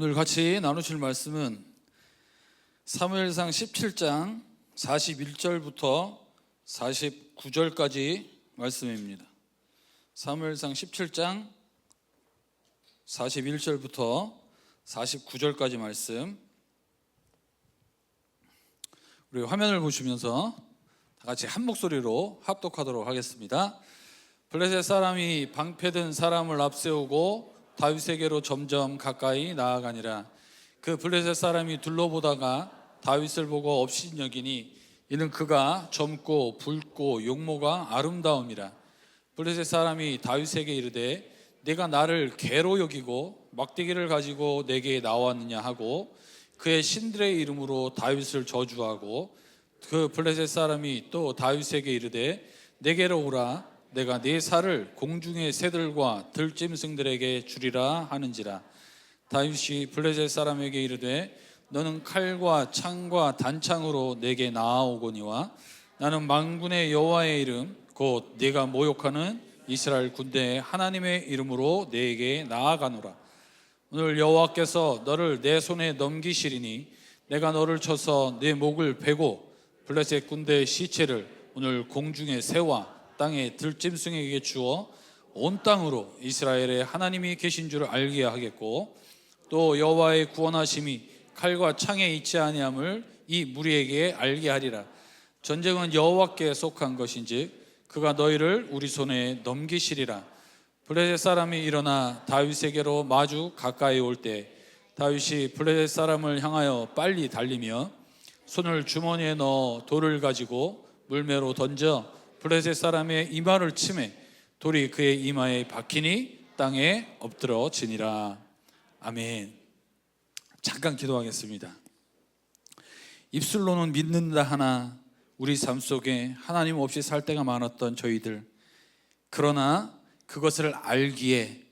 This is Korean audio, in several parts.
오늘 같이 나누실 말씀은 사무엘상 17장 41절부터 49절까지 말씀입니다. 사무엘상 17장 41절부터 49절까지 말씀, 우리 화면을 보시면서 다 같이 한 목소리로 합독하도록 하겠습니다. 블레셋 사람이 방패든 사람을 앞세우고 다윗에게로 점점 가까이 나아가니라. 그 블레셋 사람이 둘러보다가 다윗을 보고 업신여기니 이는 그가 젊고 붉고 용모가 아름다움이라. 블레셋 사람이 다윗에게 이르되 내가 나를 개로 여기고 막대기를 가지고 내게 나왔느냐 하고 그의 신들의 이름으로 다윗을 저주하고, 그 블레셋 사람이 또 다윗에게 이르되 내게로 오라. 내가 네 살을 공중의 새들과 들짐승들에게 주리라 하는지라. 다윗이 블레셋 사람에게 이르되 너는 칼과 창과 단창으로 내게 나아오거니와 나는 만군의 여호와의 이름 곧 네가 모욕하는 이스라엘 군대의 하나님의 이름으로 네게 나아가노라. 오늘 여호와께서 너를 내 손에 넘기시리니 내가 너를 쳐서 네 목을 베고 블레셋 군대의 시체를 오늘 공중의 새와 땅의 들짐승에게 주어 온 땅으로 이스라엘의 하나님이 계신 줄 알게 하겠고, 또 여호와의 구원하심이 칼과 창에 있지 아니함을 이 무리에게 알게 하리라. 전쟁은 여호와께 속한 것인즉 그가 너희를 우리 손에 넘기시리라. 블레셋 사람이 일어나 다윗에게로 마주 가까이 올 때 다윗이 블레셋 사람을 향하여 빨리 달리며 손을 주머니에 넣어 돌을 가지고 물매로 던져 블레셋 사람의 이마를 치매 돌이 그의 이마에 박히니 땅에 엎드러지니라. 아멘. 잠깐 기도하겠습니다. 입술로는 믿는다 하나 우리 삶 속에 하나님 없이 살 때가 많았던 저희들, 그러나 그것을 알기에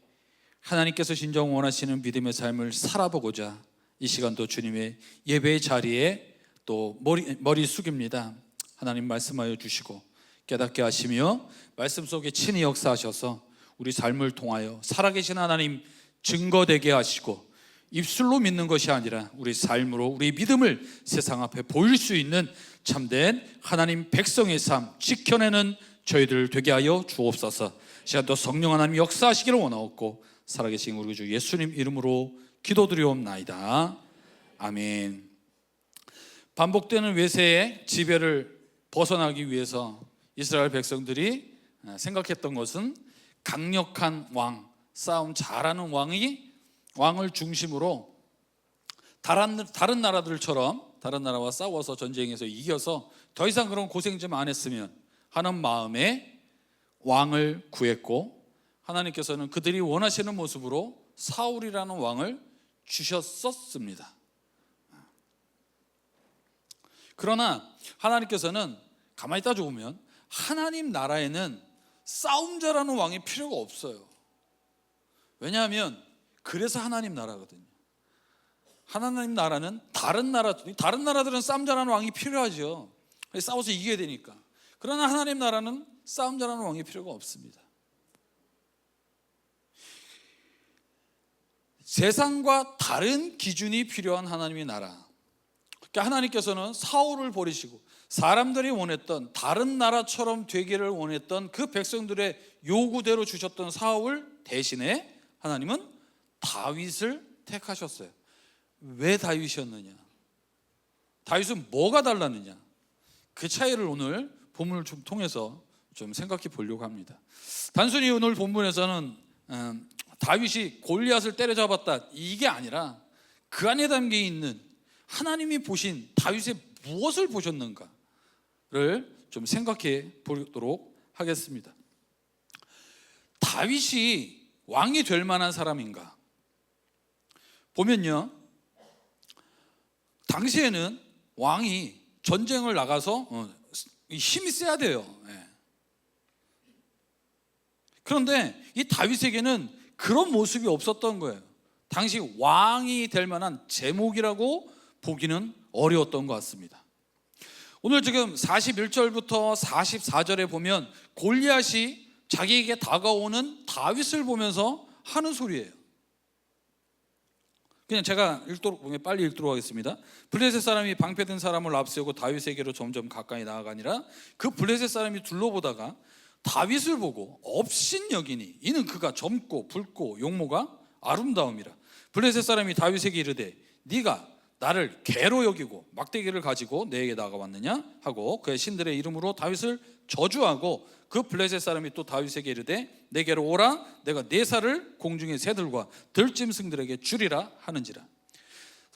하나님께서 진정 원하시는 믿음의 삶을 살아보고자 이 시간도 주님의 예배의 자리에 또 머리 숙입니다. 하나님 말씀하여 주시고 깨닫게 하시며 말씀 속에 친히 역사하셔서 우리 삶을 통하여 살아계신 하나님 증거되게 하시고, 입술로 믿는 것이 아니라 우리 삶으로 우리 믿음을 세상 앞에 보일 수 있는 참된 하나님 백성의 삶 지켜내는 저희들 되게 하여 주옵소서. 시간도 성령 하나님 역사하시기를 원하옵고 살아계신 우리 주 예수님 이름으로 기도드리옵나이다. 아멘. 반복되는 외세의 지배를 벗어나기 위해서 이스라엘 백성들이 생각했던 것은 강력한 왕, 싸움 잘하는 왕을 중심으로 다른 나라들처럼 다른 나라와 싸워서 전쟁에서 이겨서 더 이상 그런 고생 좀 안 했으면 하는 마음에 왕을 구했고, 하나님께서는 그들이 원하시는 모습으로 사울이라는 왕을 주셨었습니다. 그러나 하나님께서는 가만히 따져보면 하나님 나라에는 싸움 잘하는 왕이 필요가 없어요. 왜냐하면 그래서 하나님 나라거든요. 하나님 나라는 다른 나라들은 싸움 잘하는 왕이 필요하죠. 싸워서 이겨야 되니까. 그러나 하나님 나라는 싸움 잘하는 왕이 필요가 없습니다. 세상과 다른 기준이 필요한 하나님의 나라. 그러니까 하나님께서는 사울을 버리시고 사람들이 원했던 다른 나라처럼 되기를 원했던 그 백성들의 요구대로 주셨던 사울 대신에 하나님은 다윗을 택하셨어요. 왜 다윗이었느냐? 다윗은 뭐가 달랐느냐? 그 차이를 오늘 본문을 좀 통해서 좀 생각해 보려고 합니다. 단순히 오늘 본문에서는 다윗이 골리앗을 때려잡았다 이게 아니라 그 안에 담겨 있는 하나님이 보신 다윗의 무엇을 보셨는가를 좀 생각해 보도록 하겠습니다. 다윗이 왕이 될 만한 사람인가? 보면요, 당시에는 왕이 전쟁을 나가서 힘이 세야 돼요. 그런데 이 다윗에게는 그런 모습이 없었던 거예요. 당시 왕이 될 만한 제목이라고 보기는 어려웠던 것 같습니다. 오늘 지금 41절부터 44절에 보면 골리앗이 자기에게 다가오는 다윗을 보면서 하는 소리예요. 그냥 제가 빨리 읽도록 하겠습니다. 블레셋 사람이 방패든 사람을 앞세우고 다윗에게로 점점 가까이 나아가니라. 그 블레셋 사람이 둘러보다가 다윗을 보고 업신여기니 이는 그가 젊고 붉고 용모가 아름다움이라. 블레셋 사람이 다윗에게 이르되 네가 나를 개로 여기고 막대기를 가지고 내게 나가왔느냐 하고 그의 신들의 이름으로 다윗을 저주하고 그 블레셋 사람이 또 다윗에게 이르되 내게로 오라 내가 네 살을 공중의 새들과 들짐승들에게 주리라 하는지라.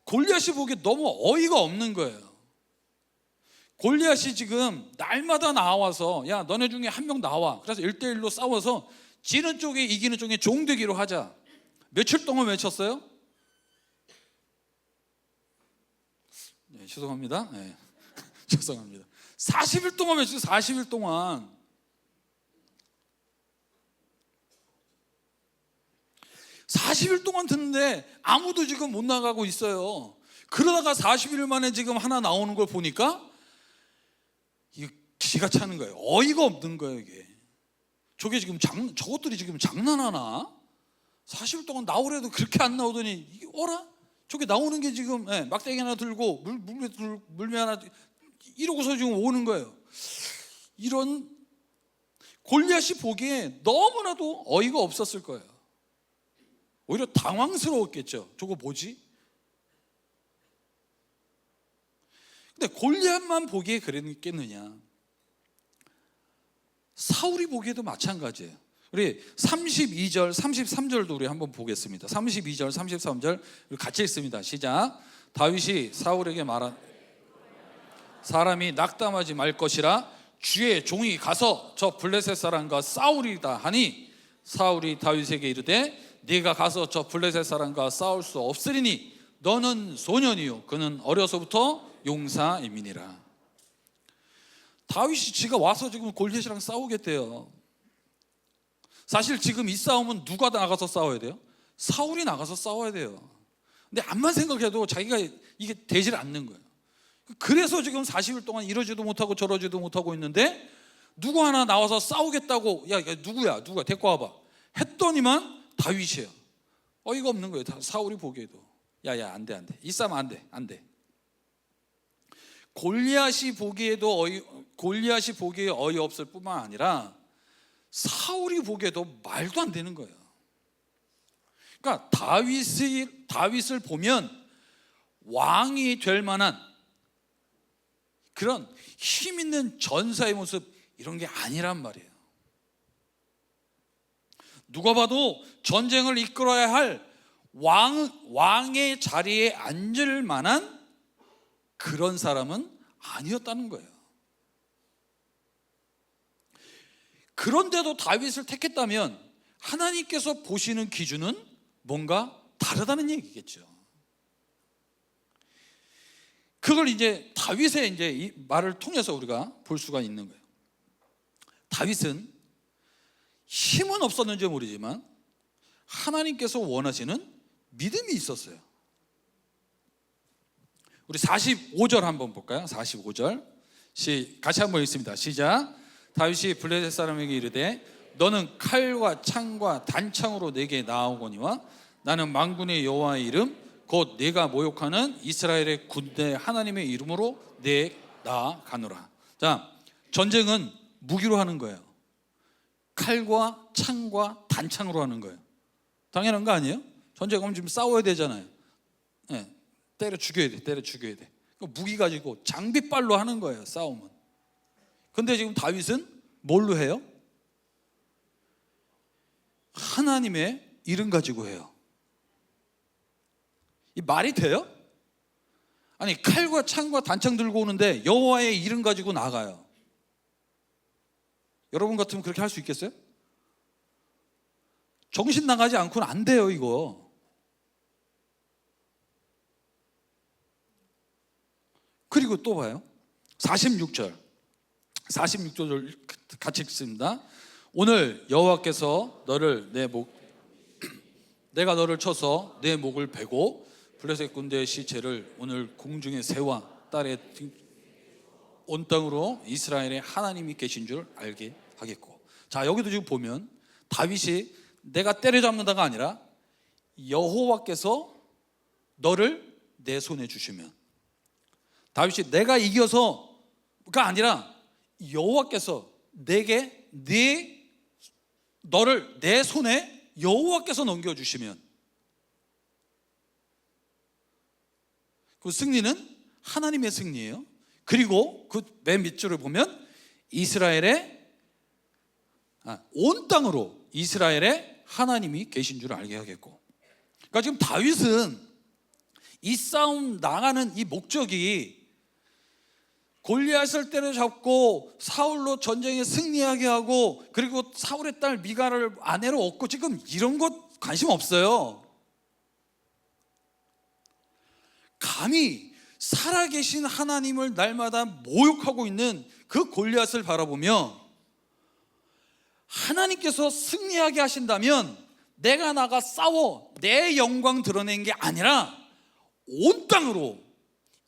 골리앗이 보기에 너무 어이가 없는 거예요. 골리앗이 지금 날마다 나와서 야 너네 중에 한 명 나와, 그래서 1대1로 싸워서 지는 쪽이 이기는 쪽에 종되기로 하자. 며칠 동안 외쳤어요? 네, 죄송합니다. 네. 죄송합니다. 40일 동안 외쳤어요. 40일 동안. 40일 동안 듣는데 아무도 지금 못 나가고 있어요. 그러다가 40일 만에 지금 하나 나오는 걸 보니까 이게 기가 차는 거예요. 어이가 없는 거예요. 이게 저게 지금 저것들이 지금 장난하나? 40일 동안 나오래도 그렇게 안 나오더니 이게 어라? 저게 나오는 게 지금 막대기 하나 들고 물매 하나 이러고서 지금 오는 거예요. 이런 골리앗이 보기에 너무나도 어이가 없었을 거예요. 오히려 당황스러웠겠죠. 저거 뭐지? 근데 골리앗만 보기에 그랬겠느냐? 사울이 보기에도 마찬가지예요. 우리 32절, 33절도 우리 한번 보겠습니다. 32절, 33절 같이 읽습니다. 시작. 다윗이 사울에게 말한 사람이 낙담하지 말 것이라 주의 종이 가서 저 블레셋 사람과 싸우리다 하니 사울이 다윗에게 이르되 네가 가서 저 블레셋 사람과 싸울 수 없으리니 너는 소년이요 그는 어려서부터 용사임이니라. 다윗이 지가 와서 지금 골리앗이랑 싸우겠대요. 사실 지금 이 싸움은 누가 나가서 싸워야 돼요? 사울이 나가서 싸워야 돼요. 근데 암만 생각해도 자기가 이게 되질 않는 거예요. 그래서 지금 40일 동안 이러지도 못하고 저러지도 못하고 있는데 누구 하나 나와서 싸우겠다고 야 누구야 데리고 와봐 했더니만 다윗이에요. 어이가 없는 거예요. 사울이 보기에도 야야 안돼 이 싸움 안돼. 골리앗이 보기에 어이없을 뿐만 아니라 사울이 보기에도 말도 안 되는 거예요. 그러니까 다윗을 보면 왕이 될 만한 그런 힘 있는 전사의 모습 이런 게 아니란 말이에요. 누가 봐도 전쟁을 이끌어야 할 왕의 자리에 앉을 만한 그런 사람은 아니었다는 거예요. 그런데도 다윗을 택했다면 하나님께서 보시는 기준은 뭔가 다르다는 얘기겠죠. 그걸 이제 다윗의 이제 이 말을 통해서 우리가 볼 수가 있는 거예요. 다윗은 힘은 없었는지 모르지만 하나님께서 원하시는 믿음이 있었어요. 우리 45절 한번 볼까요? 45절 같이 한번 읽습니다. 시작. 다윗이 블레셋 사람에게 이르되 너는 칼과 창과 단창으로 내게 나아오거니와 나는 만군의 여호와의 이름 곧 네가 모욕하는 이스라엘의 군대 하나님의 이름으로 내 나아가노라. 자, 전쟁은 무기로 하는 거예요. 칼과 창과 단창으로 하는 거예요. 당연한 거 아니에요? 전쟁하면 지금 싸워야 되잖아요. 때려 죽여야 돼. 무기 가지고 장비빨로 하는 거예요, 싸움은. 근데 지금 다윗은 뭘로 해요? 하나님의 이름 가지고 해요. 이 말이 돼요? 아니 칼과 창과 단창 들고 오는데 여호와의 이름 가지고 나가요. 여러분 같으면 그렇게 할 수 있겠어요? 정신 나가지 않고는 안 돼요 이거. 그리고 또 봐요. 46절 같이 읽습니다. 오늘 여호와께서 내가 너를 쳐서 내 목을 베고 블레셋 군대의 시체를 오늘 공중의 새와 딸의 온 땅으로 이스라엘의 하나님이 계신 줄 알게 하겠고. 자, 여기도 지금 보면 다윗이 내가 때려잡는다가 아니라 여호와께서 너를 내 손에 주시면. 다윗이 내가 이겨서가 아니라 여호와께서 내게 너를 내 손에 여호와께서 넘겨주시면, 그 승리는 하나님의 승리예요. 그리고 그 맨 밑줄을 보면 온 땅으로 이스라엘에 하나님이 계신 줄 알게 하겠고. 그러니까 지금 다윗은 이 싸움 나가는 이 목적이 골리앗을 때려잡고 사울로 전쟁에 승리하게 하고, 그리고 사울의 딸 미갈을 아내로 얻고, 지금 이런 것 관심 없어요. 감히 살아계신 하나님을 날마다 모욕하고 있는 그 골리앗을 바라보며 하나님께서 승리하게 하신다면 내가 나가 싸워 내 영광 드러낸 게 아니라 온 땅으로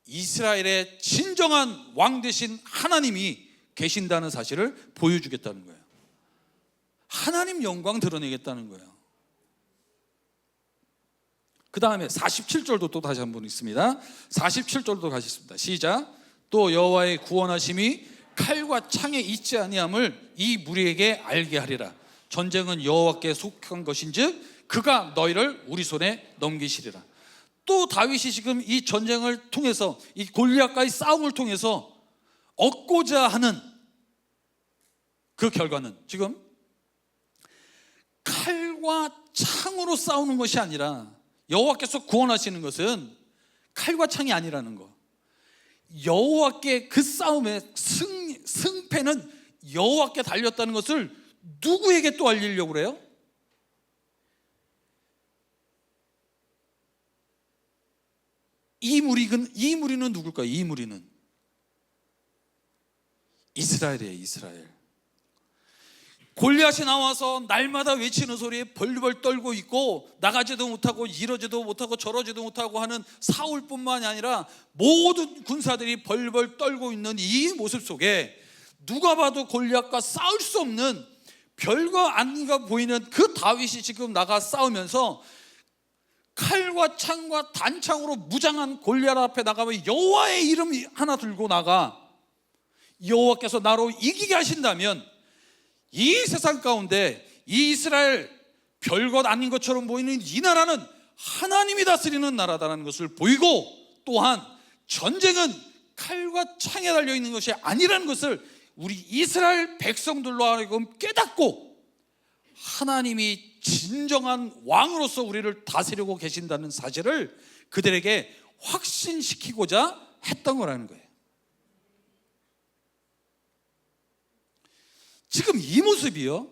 이스라엘의 진정한 왕 되신 하나님이 계신다는 사실을 보여주겠다는 거예요. 하나님 영광 드러내겠다는 거예요. 그 다음에 47절도 또 다시 한번 있습니다. 47절도 가시겠습니다. 시작. 또 여호와의 구원하심이 칼과 창에 있지 아니함을 이 무리에게 알게 하리라. 전쟁은 여호와께 속한 것인즉 그가 너희를 우리 손에 넘기시리라. 또 다윗이 지금 이 전쟁을 통해서, 이 골리앗과의 싸움을 통해서 얻고자 하는 그 결과는 지금 칼과 창으로 싸우는 것이 아니라, 여호와께서 구원하시는 것은 칼과 창이 아니라는 거. 여호와께 그 싸움의 승패는 여호와께 달렸다는 것을 누구에게 또 알리려고 그래요? 이 무리는 누굴까요? 이 무리는 이스라엘이에요. 이스라엘. 골리앗이 나와서 날마다 외치는 소리에 벌벌 떨고 있고, 나가지도 못하고 이러지도 못하고 저러지도 못하고 하는 사울뿐만이 아니라 모든 군사들이 벌벌 떨고 있는 이 모습 속에 누가 봐도 골리앗과 싸울 수 없는, 별거 아닌가 보이는 그 다윗이 지금 나가 싸우면서 칼과 창과 단창으로 무장한 골리앗 앞에 나가면 여호와의 이름 하나 들고 나가, 여호와께서 나로 이기게 하신다면 이 세상 가운데 이 이스라엘, 별것 아닌 것처럼 보이는 이 나라는 하나님이 다스리는 나라다라는 것을 보이고, 또한 전쟁은 칼과 창에 달려있는 것이 아니라는 것을 우리 이스라엘 백성들로 하여금 깨닫고 하나님이 진정한 왕으로서 우리를 다스리고 계신다는 사실을 그들에게 확신시키고자 했던 거라는 거예요. 지금 이 모습이요,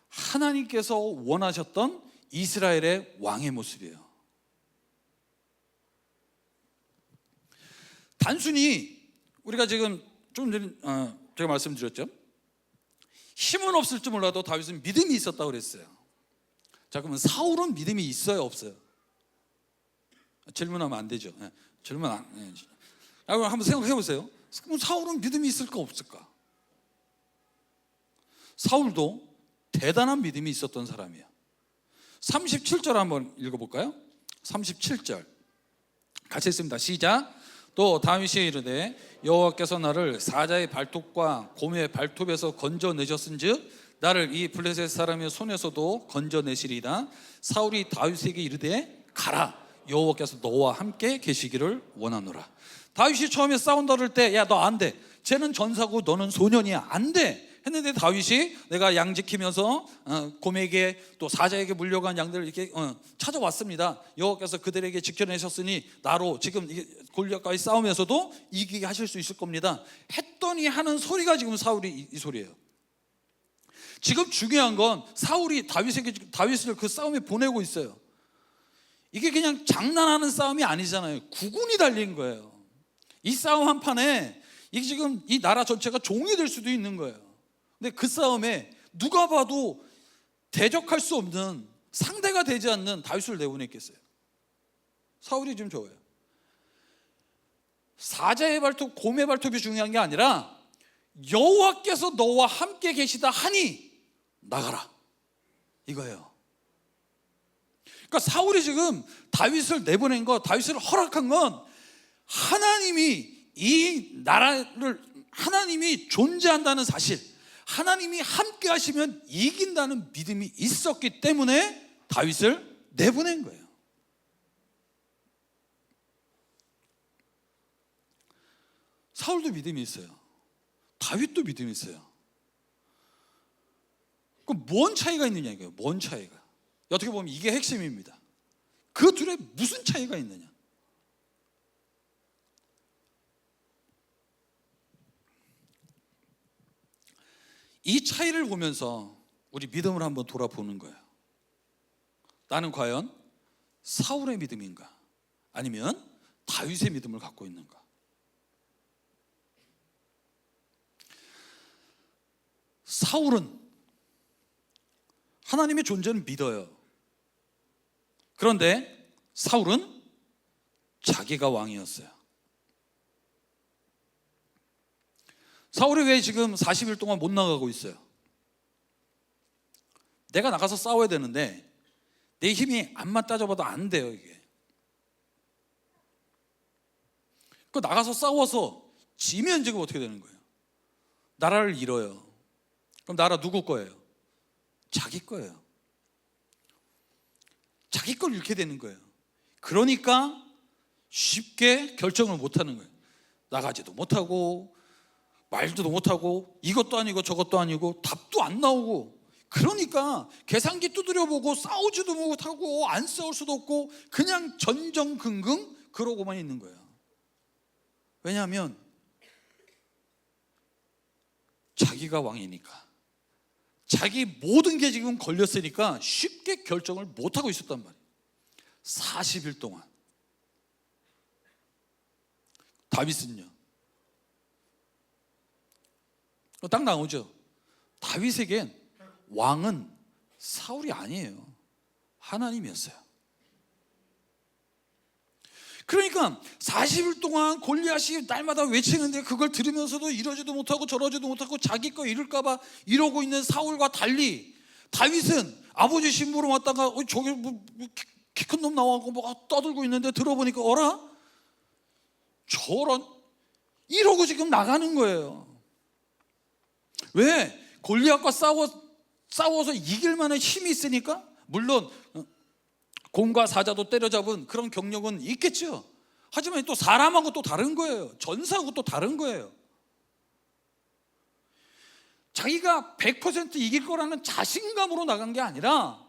하나님께서 원하셨던 이스라엘의 왕의 모습이에요. 단순히 우리가 지금 좀 전에 제가 말씀드렸죠. 힘은 없을지 몰라도 다윗은 믿음이 있었다고 그랬어요. 자, 그러면 사울은 믿음이 있어요, 없어요? 질문하면 안 되죠. 질문 안. 한번 생각해 보세요. 그럼 사울은 믿음이 있을까 없을까? 사울도 대단한 믿음이 있었던 사람이에요. 37절 한번 읽어볼까요? 37절 같이 읽습니다. 시작. 또 다윗이 이르되 여호와께서 나를 사자의 발톱과 곰의 발톱에서 건져내셨은즉 나를 이 블레셋 사람의 손에서도 건져내시리이다. 사울이 다윗에게 이르되 가라, 여호와께서 너와 함께 계시기를 원하노라. 다윗이 처음에 싸운다 그럴 때 야, 너 안 돼, 쟤는 전사고 너는 소년이야, 안 돼 했는데, 다윗이 내가 양 지키면서 곰에게 또 사자에게 물려간 양들을 이렇게 찾아왔습니다. 여호와께서 그들에게 지켜내셨으니 나로 지금 골리앗과의 싸움에서도 이기게 하실 수 있을 겁니다 했더니 하는 소리가 지금 사울이 이 소리예요. 지금 중요한 건 사울이 다윗을 그 싸움에 보내고 있어요. 이게 그냥 장난하는 싸움이 아니잖아요. 국군이 달린 거예요. 이 싸움 한 판에 이게 지금 이 나라 전체가 종이 될 수도 있는 거예요. 근데 그 싸움에 누가 봐도 대적할 수 없는, 상대가 되지 않는 다윗을 내보냈겠어요? 사울이 지금 저거예요. 사자의 발톱, 곰의 발톱이 중요한 게 아니라 여호와께서 너와 함께 계시다 하니 나가라, 이거예요. 그러니까 사울이 지금 다윗을 내보낸 거, 다윗을 허락한 건 하나님이 이 나라를, 하나님이 존재한다는 사실, 하나님이 함께 하시면 이긴다는 믿음이 있었기 때문에 다윗을 내보낸 거예요. 사울도 믿음이 있어요. 다윗도 믿음이 있어요. 그럼 뭔 차이가 있느냐 이거예요. 뭔 차이가. 어떻게 보면 이게 핵심입니다. 그 둘에 무슨 차이가 있느냐. 이 차이를 보면서 우리 믿음을 한번 돌아보는 거예요. 나는 과연 사울의 믿음인가? 아니면 다윗의 믿음을 갖고 있는가? 사울은 하나님의 존재를 믿어요. 그런데 사울은 자기가 왕이었어요. 사울이 왜 지금 40일 동안 못 나가고 있어요? 내가 나가서 싸워야 되는데 내 힘이 암만 따져봐도 안 돼요. 이게 그 나가서 싸워서 지면 지금 어떻게 되는 거예요? 나라를 잃어요. 그럼 나라 누구 거예요? 자기 거예요. 자기 걸 잃게 되는 거예요. 그러니까 쉽게 결정을 못하는 거예요. 나가지도 못하고 말도 못하고 이것도 아니고 저것도 아니고 답도 안 나오고, 그러니까 계산기 두드려보고 싸우지도 못하고 안 싸울 수도 없고 그냥 전전긍긍 그러고만 있는 거예요. 왜냐하면 자기가 왕이니까, 자기 모든 게 지금 걸렸으니까 쉽게 결정을 못하고 있었단 말이에요. 40일 동안. 다윗은요? 딱 나오죠. 다윗에겐 왕은 사울이 아니에요. 하나님이었어요. 그러니까 40일 동안 골리앗이 날마다 외치는데 그걸 들으면서도 이러지도 못하고 저러지도 못하고 자기 거 잃을까 봐 이러고 있는 사울과 달리 다윗은 아버지 신부로 왔다가 저기 키 큰 놈 나와서 뭐 떠들고 있는데 들어보니까 어라? 저런, 이러고 지금 나가는 거예요. 왜? 골리앗과 싸워서 이길 만한 힘이 있으니까. 물론 공과 사자도 때려잡은 그런 경력은 있겠죠. 하지만 또 사람하고 또 다른 거예요. 전사하고 또 다른 거예요. 자기가 100% 이길 거라는 자신감으로 나간 게 아니라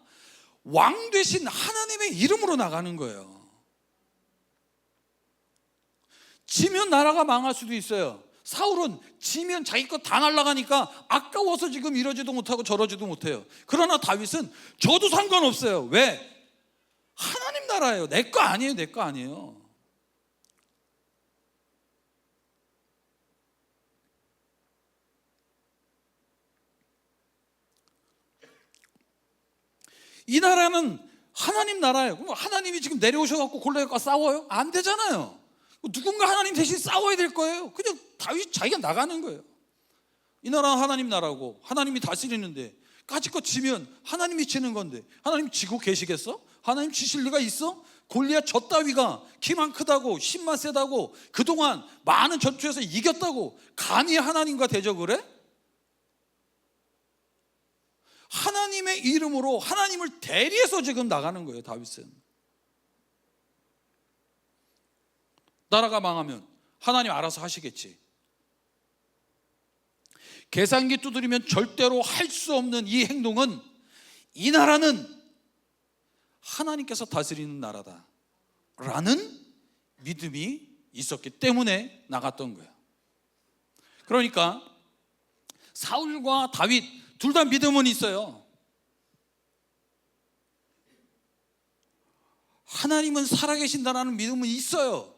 왕 되신 하나님의 이름으로 나가는 거예요. 지면 나라가 망할 수도 있어요. 사울은 지면 자기 거 다 날아가니까 아까워서 지금 이러지도 못하고 저러지도 못해요. 그러나 다윗은 저도 상관없어요. 왜? 하나님 나라예요. 내 거 아니에요. 내 거 아니에요. 이 나라는 하나님 나라예요. 그럼 하나님이 지금 내려오셔갖고 골리앗과 싸워요? 안 되잖아요. 누군가 하나님 대신 싸워야 될 거예요. 그냥 다윗 자기가 나가는 거예요. 이 나라는 하나님 나라고 하나님이 다스리는데 까짓것 지면 하나님이 지는 건데 하나님 지고 계시겠어? 하나님 지실 리가 있어? 골리앗 저 따위가 키만 크다고 힘만 세다고 그동안 많은 전투에서 이겼다고 감히 하나님과 대적을 해? 하나님의 이름으로 하나님을 대리해서 지금 나가는 거예요. 다윗은. 나라가 망하면 하나님 알아서 하시겠지. 계산기 두드리면 절대로 할 수 없는 이 행동은, 이 나라는 하나님께서 다스리는 나라다 라는 믿음이 있었기 때문에 나갔던 거예요. 그러니까 사울과 다윗 둘 다 믿음은 있어요. 하나님은 살아계신다는 믿음은 있어요.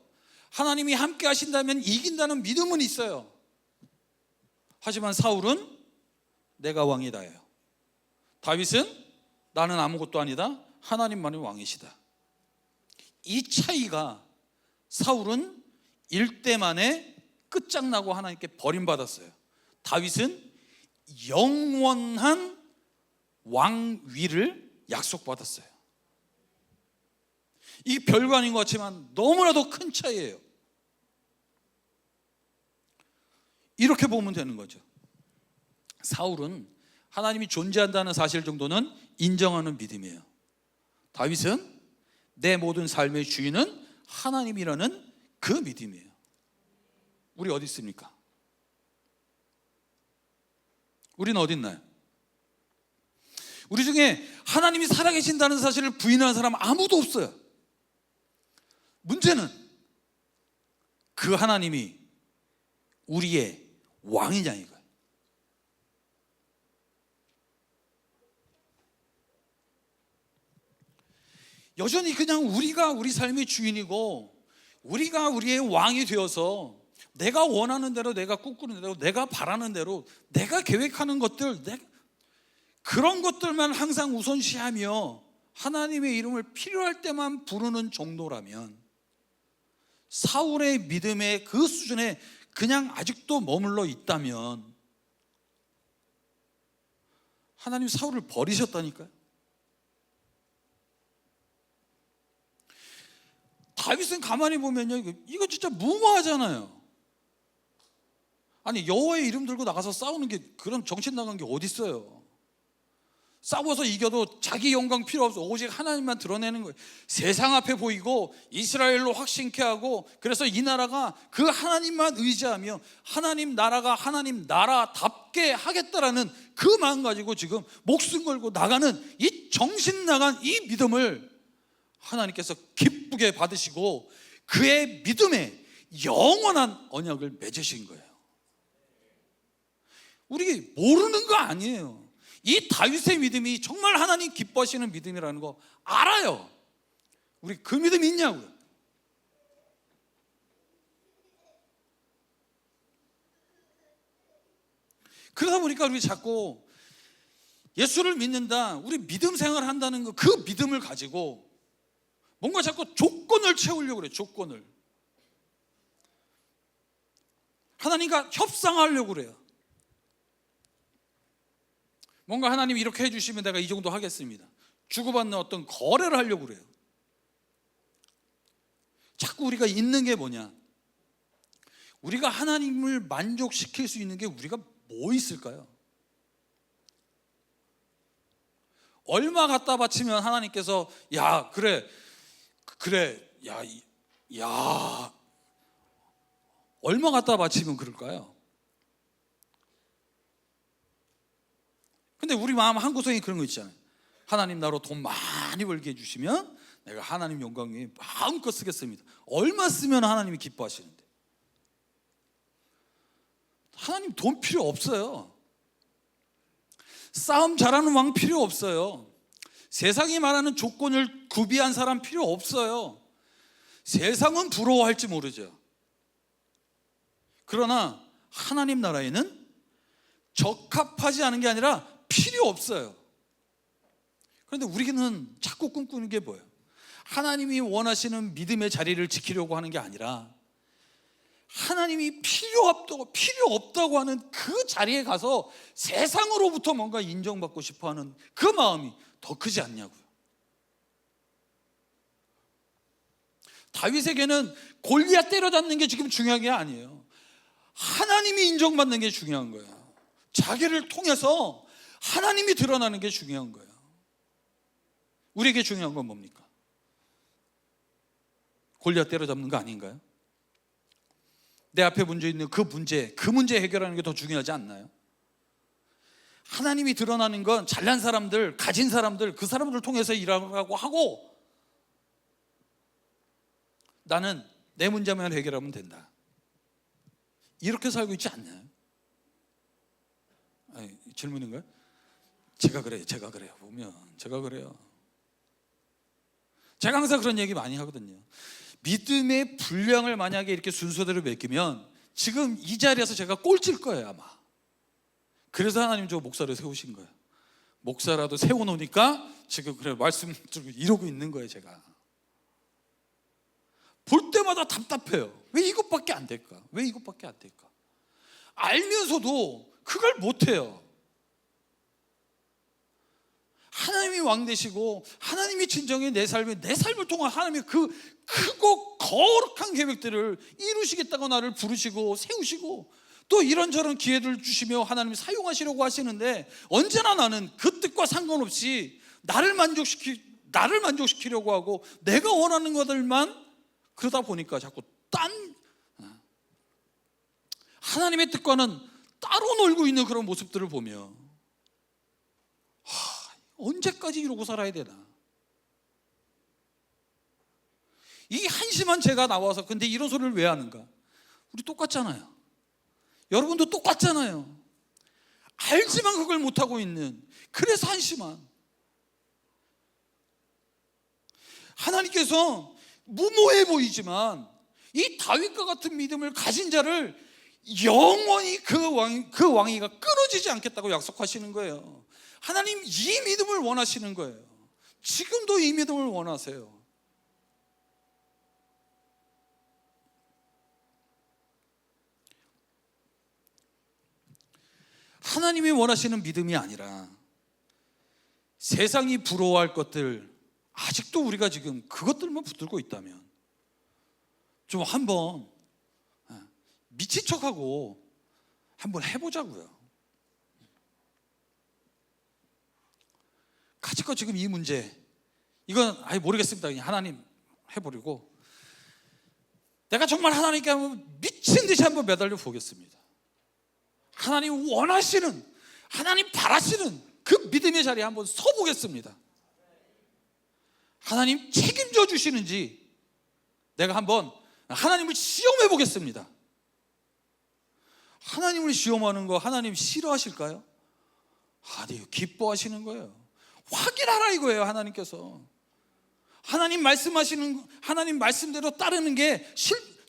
하나님이 함께 하신다면 이긴다는 믿음은 있어요. 하지만 사울은 내가 왕이다예요. 다윗은 나는 아무것도 아니다. 하나님만이 왕이시다. 이 차이가, 사울은 일대 만에 끝장나고 하나님께 버림받았어요. 다윗은 영원한 왕위를 약속받았어요. 이 별거 아닌 것 같지만 너무나도 큰 차이예요. 이렇게 보면 되는 거죠. 사울은 하나님이 존재한다는 사실 정도는 인정하는 믿음이에요. 다윗은 내 모든 삶의 주인은 하나님이라는 그 믿음이에요. 우리 어디 있습니까? 우리는 어디 있나요? 우리 중에 하나님이 살아계신다는 사실을 부인하는 사람 아무도 없어요. 문제는 그 하나님이 우리의 왕이냐 이거예요. 여전히 그냥 우리가 우리 삶의 주인이고 우리가 우리의 왕이 되어서 내가 원하는 대로, 내가 꿈꾸는 대로, 내가 바라는 대로, 내가 계획하는 것들, 그런 것들만 항상 우선시하며 하나님의 이름을 필요할 때만 부르는 정도라면, 사울의 믿음의 그 수준에 그냥 아직도 머물러 있다면 하나님 사울을 버리셨다니까요. 다윗은 가만히 보면요, 이거 진짜 무모하잖아요. 아니, 여호와의 이름 들고 나가서 싸우는 게, 그런 정신 나간 게 어디 있어요. 싸워서 이겨도 자기 영광 필요 없어. 오직 하나님만 드러내는 거예요. 세상 앞에 보이고 이스라엘로 확신케 하고, 그래서 이 나라가 그 하나님만 의지하며 하나님 나라가 하나님 나라답게 하겠다라는 그 마음 가지고 지금 목숨 걸고 나가는 이 정신 나간 이 믿음을 하나님께서 기쁘게 받으시고 그의 믿음에 영원한 언약을 맺으신 거예요. 우리 모르는 거 아니에요. 이 다윗의 믿음이 정말 하나님 기뻐하시는 믿음이라는 거 알아요. 우리 그 믿음이 있냐고요. 그러다 보니까 우리 자꾸 예수를 믿는다, 우리 믿음 생활을 한다는 거, 그 믿음을 가지고 뭔가 자꾸 조건을 채우려고 그래요. 조건을. 하나님과 협상하려고 그래요. 뭔가 하나님 이렇게 해주시면 내가 이 정도 하겠습니다. 주고받는 어떤 거래를 하려고 그래요. 자꾸 우리가 있는 게 뭐냐, 우리가 하나님을 만족시킬 수 있는 게 우리가 뭐 있을까요? 얼마 갖다 바치면 하나님께서 야 그래 야 얼마 갖다 바치면 그럴까요? 근데 우리 마음 한구석에 그런 거 있잖아요. 하나님 나로 돈 많이 벌게 해주시면 내가 하나님 영광에 마음껏 쓰겠습니다. 얼마 쓰면 하나님이 기뻐하시는데. 하나님 돈 필요 없어요. 싸움 잘하는 왕 필요 없어요. 세상이 말하는 조건을 구비한 사람 필요 없어요. 세상은 부러워할지 모르죠. 그러나 하나님 나라에는 적합하지 않은 게 아니라 필요 없어요. 그런데 우리는 자꾸 꿈꾸는 게 뭐예요? 하나님이 원하시는 믿음의 자리를 지키려고 하는 게 아니라 하나님이 필요 없다고 하는 그 자리에 가서 세상으로부터 뭔가 인정받고 싶어 하는 그 마음이 더 크지 않냐고요. 다윗에게는 골리앗 때려잡는 게 지금 중요한 게 아니에요. 하나님이 인정받는 게 중요한 거예요. 자기를 통해서 하나님이 드러나는 게 중요한 거예요. 우리에게 중요한 건 뭡니까? 골리앗 때려잡는 거 아닌가요? 내 앞에 문제 있는 그 문제 해결하는 게 더 중요하지 않나요? 하나님이 드러나는 건 잘난 사람들, 가진 사람들, 그 사람들을 통해서 일하라고 하고, 나는 내 문제만 해결하면 된다, 이렇게 살고 있지 않나요? 아니, 질문인가요? 제가 그래요. 보면 제가 그래요. 제가 항상 그런 얘기 많이 하거든요. 믿음의 분량을 만약에 이렇게 순서대로 맡기면 지금 이 자리에서 제가 꼴찔 거예요, 아마. 그래서 하나님 저 목사를 세우신 거예요. 목사라도 세워놓으니까 지금 그래 말씀 이러고 있는 거예요. 제가 볼 때마다 답답해요. 왜 이것밖에 안 될까? 알면서도 그걸 못해요. 하나님이 왕 되시고 하나님이 진정의 내 삶을 통한 하나님의 그 크고 거룩한 계획들을 이루시겠다고 나를 부르시고 세우시고 또 이런저런 기회를 주시며 하나님이 사용하시려고 하시는데, 언제나 나는 그 뜻과 상관없이 나를 만족시키려고 하고 내가 원하는 것들만 그러다 보니까 자꾸 하나님의 뜻과는 따로 놀고 있는 그런 모습들을 보며 언제까지 이러고 살아야 되나. 이 한심한 제가 나와서 근데 이런 소리를 왜 하는가? 우리 똑같잖아요. 여러분도 똑같잖아요. 알지만 그걸 못하고 있는, 그래서 한심한. 하나님께서 무모해 보이지만 이 다윗과 같은 믿음을 가진 자를 영원히 그 왕위가 끊어지지 않겠다고 약속하시는 거예요. 하나님 이 믿음을 원하시는 거예요. 지금도 이 믿음을 원하세요. 하나님이 원하시는 믿음이 아니라 세상이 부러워할 것들, 아직도 우리가 지금 그것들만 붙들고 있다면 좀 한번 미친 척하고 한번 해보자고요. 가지고 지금 이 문제, 이건 아예 모르겠습니다. 그냥 하나님 해버리고 내가 정말 하나님께 한번 미친 듯이 한번 매달려 보겠습니다. 하나님 원하시는, 하나님 바라시는 그 믿음의 자리에 한번 서보겠습니다. 하나님 책임져 주시는지 내가 한번 하나님을 시험해 보겠습니다. 하나님을 시험하는 거 하나님 싫어하실까요? 아니요, 기뻐하시는 거예요. 확인하라 이거예요. 하나님께서 하나님 말씀하시는, 하나님 말씀대로 따르는 게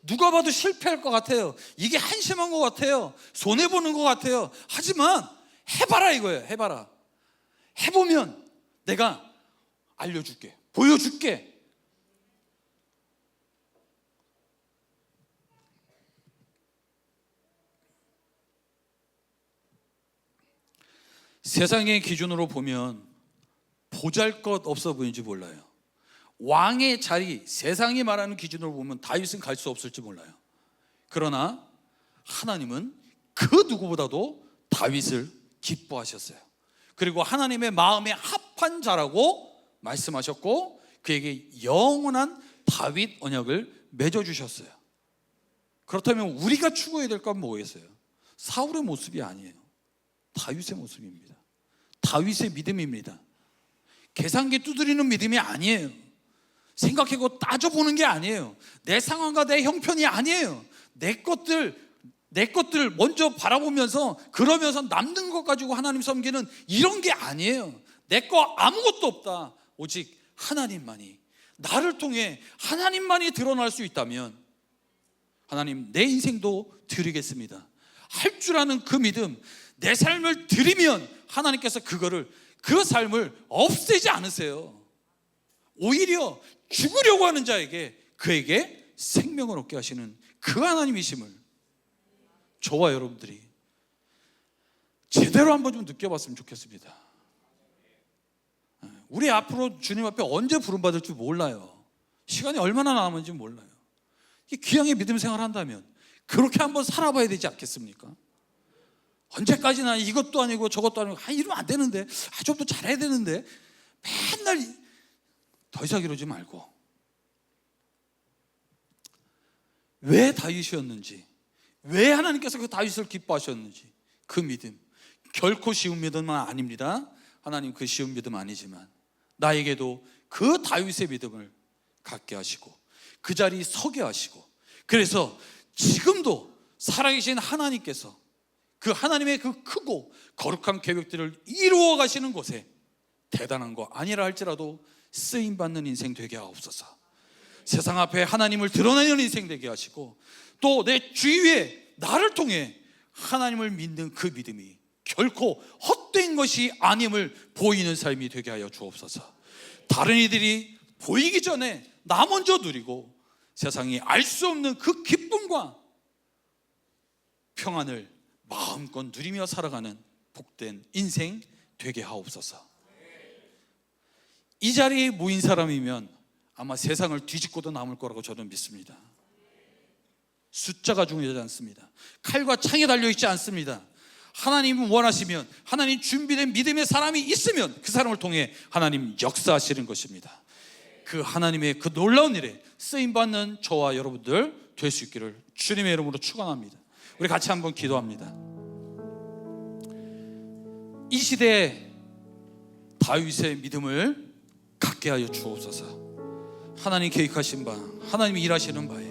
누가 봐도 실패할 것 같아요. 이게 한심한 것 같아요. 손해보는 것 같아요. 하지만 해봐라 이거예요. 해봐라. 해보면 내가 알려줄게, 보여줄게. 세상의 기준으로 보면 보잘것없어 보이는지 몰라요. 왕의 자리, 세상이 말하는 기준으로 보면 다윗은 갈 수 없을지 몰라요. 그러나 하나님은 그 누구보다도 다윗을 기뻐하셨어요. 그리고 하나님의 마음에 합한 자라고 말씀하셨고 그에게 영원한 다윗 언약을 맺어주셨어요. 그렇다면 우리가 추구해야 될 건 뭐겠어요? 사울의 모습이 아니에요. 다윗의 모습입니다. 다윗의 믿음입니다. 계산기 두드리는 믿음이 아니에요. 생각하고 따져보는 게 아니에요. 내 상황과 내 형편이 아니에요. 내 것들 먼저 바라보면서 그러면서 남는 것 가지고 하나님 섬기는 이런 게 아니에요. 내 거 아무것도 없다. 오직 하나님만이, 나를 통해 하나님만이 드러날 수 있다면 하나님 내 인생도 드리겠습니다 할 줄 아는 그 믿음, 내 삶을 드리면 하나님께서 그 삶을 없애지 않으세요. 오히려 죽으려고 하는 자에게 그에게 생명을 얻게 하시는 그 하나님이심을 저와 여러분들이 제대로 한번 좀 느껴봤으면 좋겠습니다. 우리 앞으로 주님 앞에 언제 부름받을 줄 몰라요. 시간이 얼마나 남은지 몰라요. 귀하게 믿음 생활을 한다면 그렇게 한번 살아봐야 되지 않겠습니까? 언제까지나 이것도 아니고 저것도 아니고 이러면 안 되는데, 좀 더 잘해야 되는데, 맨날 더 이상 이러지 말고 왜 다윗이었는지, 왜 하나님께서 그 다윗을 기뻐하셨는지 그 믿음, 결코 쉬운 믿음은 아닙니다. 하나님 그 쉬운 믿음 아니지만 나에게도 그 다윗의 믿음을 갖게 하시고 그 자리에 서게 하시고, 그래서 지금도 살아계신 하나님께서 그 하나님의 그 크고 거룩한 계획들을 이루어 가시는 곳에 대단한 거 아니라 할지라도 쓰임받는 인생 되게 하옵소서. 세상 앞에 하나님을 드러내는 인생 되게 하시고 또 내 주위에 나를 통해 하나님을 믿는 그 믿음이 결코 헛된 것이 아님을 보이는 삶이 되게 하여 주옵소서. 다른 이들이 보이기 전에 나 먼저 누리고 세상이 알 수 없는 그 기쁨과 평안을 마음껏 누리며 살아가는 복된 인생 되게 하옵소서. 이 자리에 모인 사람이면 아마 세상을 뒤집고도 남을 거라고 저는 믿습니다. 숫자가 중요하지 않습니다. 칼과 창이 달려있지 않습니다. 하나님이 원하시면, 하나님 준비된 믿음의 사람이 있으면 그 사람을 통해 하나님 역사하시는 것입니다. 그 하나님의 그 놀라운 일에 쓰임받는 저와 여러분들 될 수 있기를 주님의 이름으로 축원합니다. 우리 같이 한번 기도합니다. 이 시대에 다윗의 믿음을 갖게 하여 주옵소서. 하나님 계획하신 바, 하나님이 일하시는 바에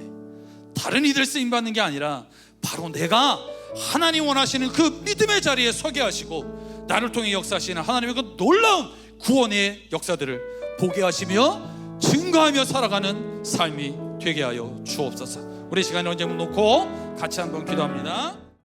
다른 이들 쓰임받는 게 아니라 바로 내가 하나님 원하시는 그 믿음의 자리에 서게 하시고 나를 통해 역사하시는 하나님의 그 놀라운 구원의 역사들을 보게 하시며 증거하며 살아가는 삶이 되게 하여 주옵소서. 우리 시간을 언제 놓고 같이 한번 기도합니다.